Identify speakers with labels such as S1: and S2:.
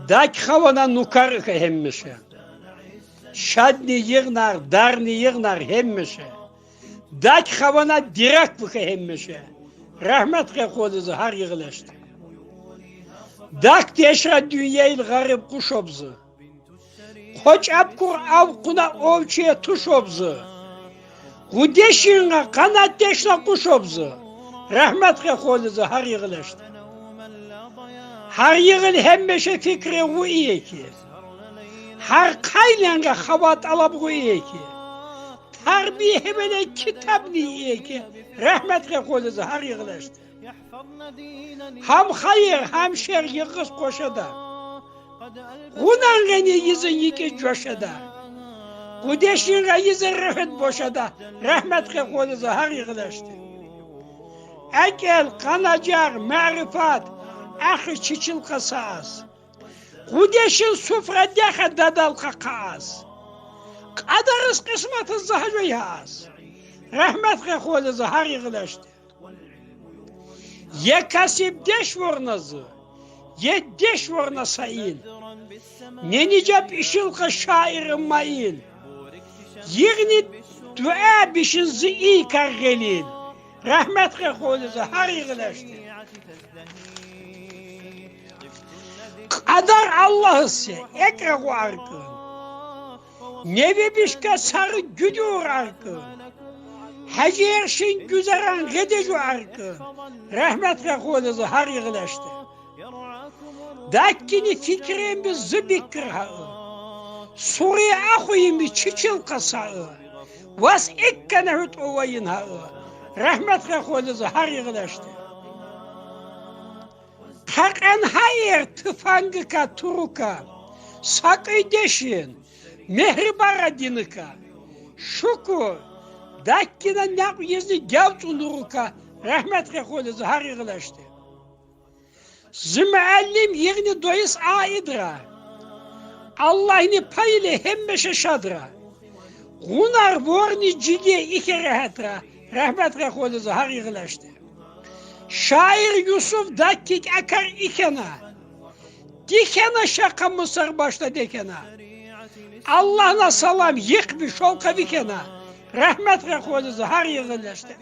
S1: Dak havana nukar hemmişe. Şadni yığnar, darni yığnar hemmişe. Dak havana direk bu hemmişe. Rahmet koluzu har yığılaştı. Dak deşra dünyayı garip kuş obzu. Koç apkur avkuna ovçuya tuş obzu. Gudeşinga kanat deşna kuş obzu. Rahmet koluzu har yığılaştı. Har yığıl hemmişe fikri bu iyi ki. Har kaylanga havat alab bu iyi ki. Terbiye hebele kitap iyi ki. Rahmet koluzu har yığılaştı. Ham hayır ham şer yığız koşada. Gunan gani yüzün yıkı coşada. Gudeşinga yüzün rahmet boşada. Rahmet koluzu har yığılaştı. Ekel kanacak marifat. Ahı çiçil kasas. Gudeşin sufra deha dadal kakas. Kadarız kısmetı zahacı yaz. Rahmet koluzu har yığılaştı. Ye kasip deş vornazı. Ye deş vorna sayın. Ne nicap işilka şairim mayın. Yığni dua bişin zı kargelin. Rahmet koluzu har yığılaştı. Kadar Allah'ısı ekre arkın. Nevi bişka sarı güdür arkın. Hacerşin güzeran gıdıcı arkın. Rahmet koluzu har yığılaştı. Dakkini fikrim bir zıbikir hağı. Suriye ahuyim bir çiçil kasağı. Vas ikkene hüt ovayın hağı. Rahmet koluzu har yığılaştı. Takan hayır tıfangıka turuka. Sakı deşin. Mehribara dinika. Şuku. Dakkine nak yüzü gavç unuruka. Rahmet koluzu har yığılaştı. Zümeallim yerini doyuz aidra. Allah'ını paylı hemmeşe şadra. Gunar vorni cige iki rahatra. Rahmet koluzu har yığılaştı. Şair Yusuf dakik akar ikena. Dikena şaka mısır başta dekena. Allah'ına salam yık bir şolka vikena. Rahmet koluzu har yığılaştı.